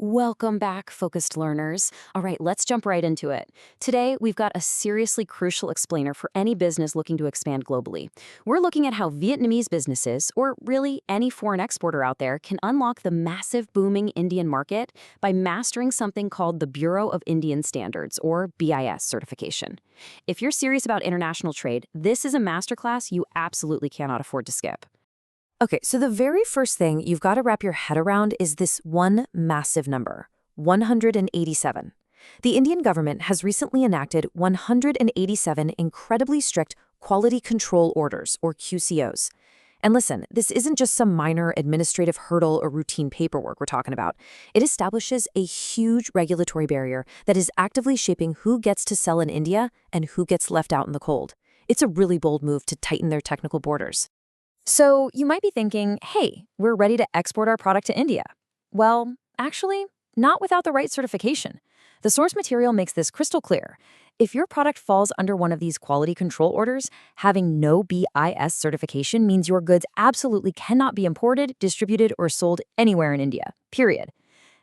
Welcome back, focused learners. All right, let's jump right into it. Today, we've got a seriously crucial explainer for any business looking to expand globally. We're looking at how Vietnamese businesses, or really any foreign exporter out there, can unlock the massive booming Indian market by mastering something called the Bureau of Indian Standards, or BIS certification. If you're serious about international trade, this is a masterclass you absolutely cannot afford to skip. Okay, so the very first thing you've got to wrap your head around is this one massive number, 187. The Indian government has recently enacted 187 incredibly strict quality control orders, or QCOs. And listen, this isn't just some minor administrative hurdle or routine paperwork we're talking about. It establishes a huge regulatory barrier that is actively shaping who gets to sell in India and who gets left out in the cold. It's a really bold move to tighten their technical borders. So you might be thinking, hey, we're ready to export our product to India. Well, actually, not without the right certification. The source material makes this crystal clear. If your product falls under one of these quality control orders, having no BIS certification means your goods absolutely cannot be imported, distributed, or sold anywhere in India, period.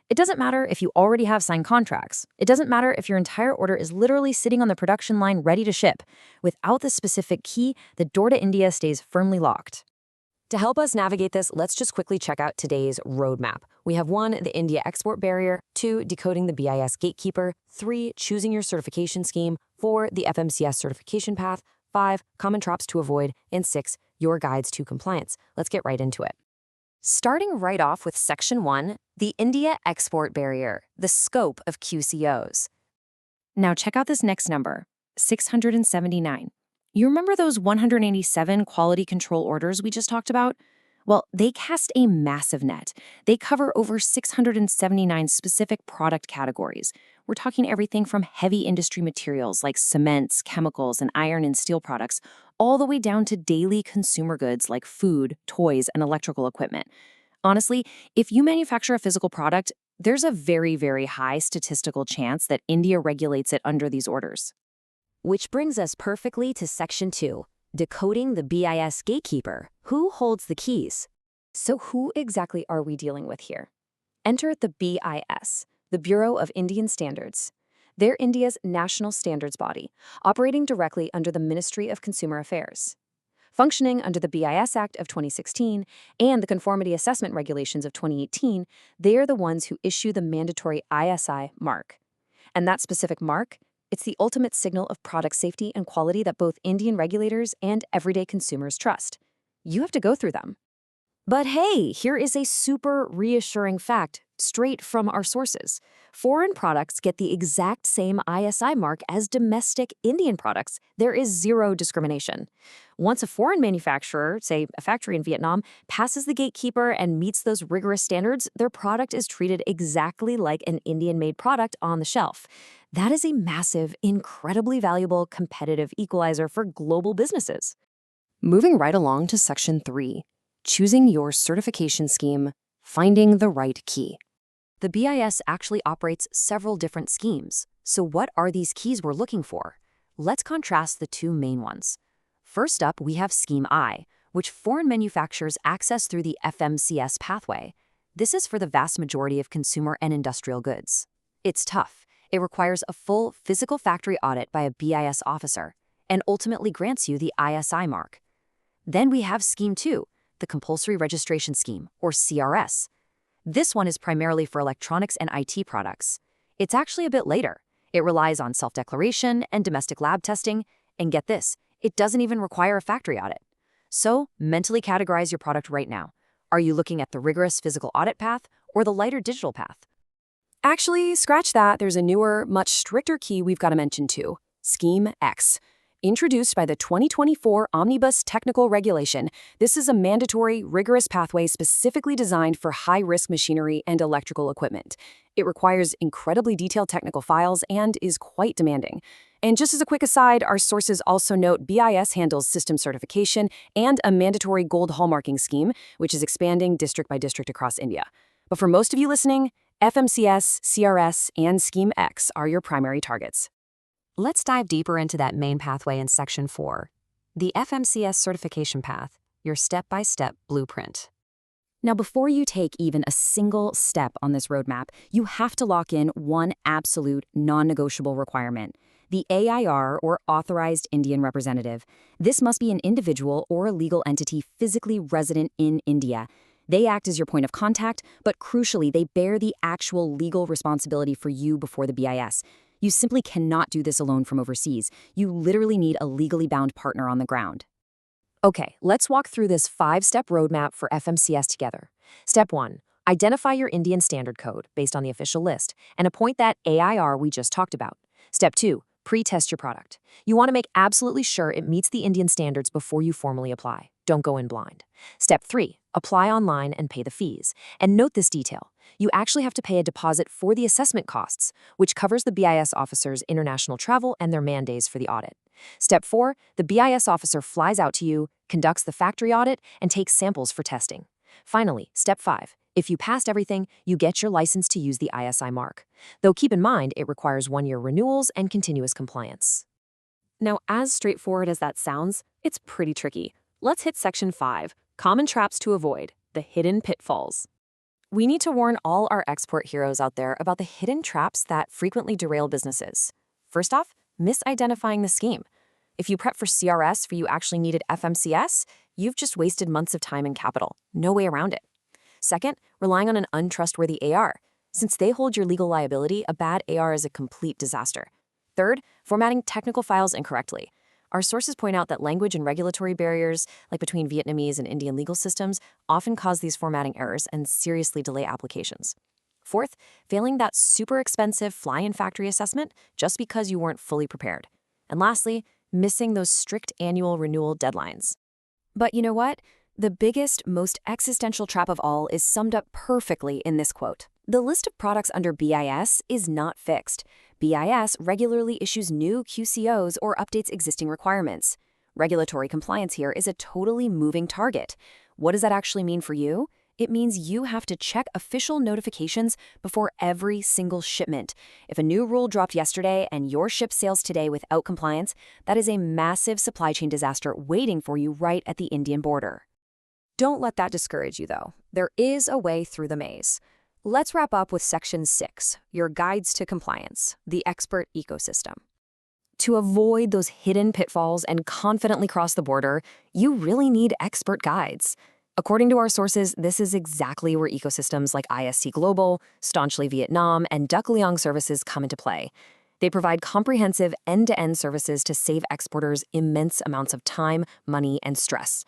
It doesn't matter if you already have signed contracts. It doesn't matter if your entire order is literally sitting on the production line ready to ship. Without the specific key, the door to India stays firmly locked. To help us navigate this, let's just quickly check out today's roadmap. We have 1, the India export barrier, 2, decoding the BIS gatekeeper, 3, choosing your certification scheme, 4, the FMCS certification path, 5, common traps to avoid, and 6, your guides to compliance. Let's get right into it. Starting right off with Section 1, the India export barrier, the scope of QCOs. Now check out this next number, 679. You remember those 187 quality control orders we just talked about? Well, they cast a massive net. They cover over 679 specific product categories. We're talking everything from heavy industry materials like cements, chemicals, and iron and steel products, all the way down to daily consumer goods like food, toys, and electrical equipment. Honestly, if you manufacture a physical product, there's a very, very high statistical chance that India regulates it under these orders. Which brings us perfectly to Section 2, decoding the BIS gatekeeper. Who holds the keys? So who exactly are we dealing with here? Enter the BIS, the Bureau of Indian Standards. They're India's national standards body, operating directly under the Ministry of Consumer Affairs. Functioning under the BIS Act of 2016 and the Conformity Assessment Regulations of 2018, they are the ones who issue the mandatory ISI mark. And that specific mark, it's the ultimate signal of product safety and quality that both Indian regulators and everyday consumers trust. You have to go through them. But hey, here is a super reassuring fact straight from our sources. Foreign products get the exact same ISI mark as domestic Indian products. There is zero discrimination. Once a foreign manufacturer, say a factory in Vietnam, passes the gatekeeper and meets those rigorous standards, their product is treated exactly like an Indian-made product on the shelf. That is a massive, incredibly valuable competitive equalizer for global businesses. Moving right along to Section 3, choosing your certification scheme, finding the right key. The BIS actually operates several different schemes. So what are these keys we're looking for? Let's contrast the two main ones. First up, we have Scheme I, which foreign manufacturers access through the FMCS pathway. This is for the vast majority of consumer and industrial goods. It's tough. It requires a full physical factory audit by a BIS officer and ultimately grants you the ISI mark. Then we have Scheme 2, the Compulsory Registration Scheme, or CRS. This one is primarily for electronics and IT products. It's actually a bit later. It relies on self-declaration and domestic lab testing, and get this, it doesn't even require a factory audit. So, mentally categorize your product right now. Are you looking at the rigorous physical audit path or the lighter digital path? Actually, scratch that. There's a newer, much stricter key we've got to mention too, Scheme X. Introduced by the 2024 Omnibus Technical Regulation, this is a mandatory, rigorous pathway specifically designed for high-risk machinery and electrical equipment. It requires incredibly detailed technical files and is quite demanding. And just as a quick aside, our sources also note BIS handles system certification and a mandatory gold hallmarking scheme, which is expanding district by district across India. But for most of you listening, FMCS, CRS, and Scheme X are your primary targets. Let's dive deeper into that main pathway in Section 4, the FMCS certification path, your step-by-step blueprint. Now, before you take even a single step on this roadmap, you have to lock in one absolute non-negotiable requirement: the AIR, or Authorized Indian Representative. This must be an individual or a legal entity physically resident in India. They act as your point of contact, but crucially, they bear the actual legal responsibility for you before the BIS. You simply cannot do this alone from overseas. You literally need a legally bound partner on the ground. Okay, let's walk through this 5-step roadmap for FMCS together. Step 1. Identify your Indian standard code based on the official list and appoint that AIR we just talked about. Step 2. Pre-test your product. You want to make absolutely sure it meets the Indian standards before you formally apply. Don't go in blind. Step 3. Apply online and pay the fees. And note this detail: you actually have to pay a deposit for the assessment costs, which covers the BIS officer's international travel and their man days for the audit. Step 4. The BIS officer flies out to you, conducts the factory audit, and takes samples for testing. Finally, Step 5. If you passed everything, you get your license to use the ISI mark. Though keep in mind, it requires 1-year renewals and continuous compliance. Now, as straightforward as that sounds, it's pretty tricky. Let's hit Section 5, Common Traps to Avoid, the Hidden Pitfalls. We need to warn all our export heroes out there about the hidden traps that frequently derail businesses. First off, misidentifying the scheme. If you prep for CRS for you actually needed FMCS, you've just wasted months of time and capital. No way around it. Second, relying on an untrustworthy AR. Since they hold your legal liability, a bad AR is a complete disaster. Third, formatting technical files incorrectly. Our sources point out that language and regulatory barriers, like between Vietnamese and Indian legal systems, often cause these formatting errors and seriously delay applications. Fourth, failing that super expensive fly-in factory assessment just because you weren't fully prepared. And lastly, missing those strict annual renewal deadlines. But you know what? The biggest, most existential trap of all is summed up perfectly in this quote. The list of products under BIS is not fixed. BIS regularly issues new QCOs or updates existing requirements. Regulatory compliance here is a totally moving target. What does that actually mean for you? It means you have to check official notifications before every single shipment. If a new rule dropped yesterday and your ship sails today without compliance, that is a massive supply chain disaster waiting for you right at the Indian border. Don't let that discourage you, though. There is a way through the maze. Let's wrap up with Section 6, your guides to compliance, the expert ecosystem. To avoid those hidden pitfalls and confidently cross the border, you really need expert guides. According to our sources, this is exactly where ecosystems like ISC Global, Staunchly Vietnam, and Luong services come into play. They provide comprehensive end-to-end services to save exporters immense amounts of time, money, and stress.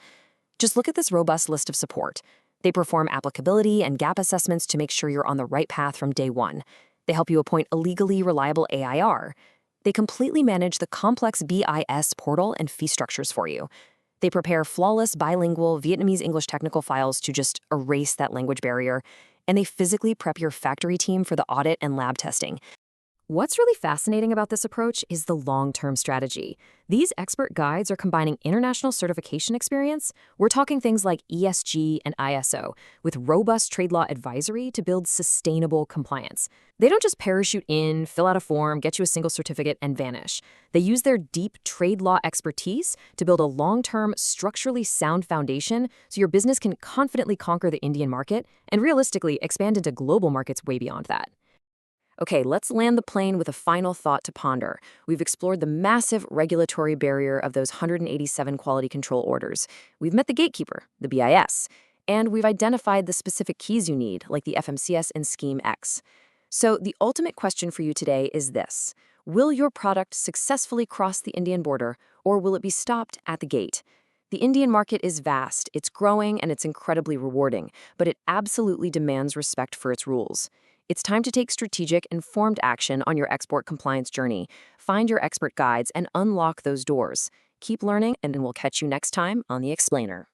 Just look at this robust list of support. They perform applicability and gap assessments to make sure you're on the right path from day one. They help you appoint a legally reliable AIR. They completely manage the complex BIS portal and fee structures for you. They prepare flawless bilingual Vietnamese-English technical files to just erase that language barrier. And they physically prep your factory team for the audit and lab testing. What's really fascinating about this approach is the long-term strategy. These expert guides are combining international certification experience. We're talking things like ESG and ISO, with robust trade law advisory to build sustainable compliance. They don't just parachute in, fill out a form, get you a single certificate, and vanish. They use their deep trade law expertise to build a long-term, structurally sound foundation so your business can confidently conquer the Indian market and realistically expand into global markets way beyond that. Okay, let's land the plane with a final thought to ponder. We've explored the massive regulatory barrier of those 187 quality control orders. We've met the gatekeeper, the BIS, and we've identified the specific keys you need, like the FMCS and Scheme X. So the ultimate question for you today is this: will your product successfully cross the Indian border, or will it be stopped at the gate? The Indian market is vast, it's growing, and it's incredibly rewarding, but it absolutely demands respect for its rules. It's time to take strategic, informed action on your export compliance journey. Find your expert guides and unlock those doors. Keep learning, and we'll catch you next time on The Explainer.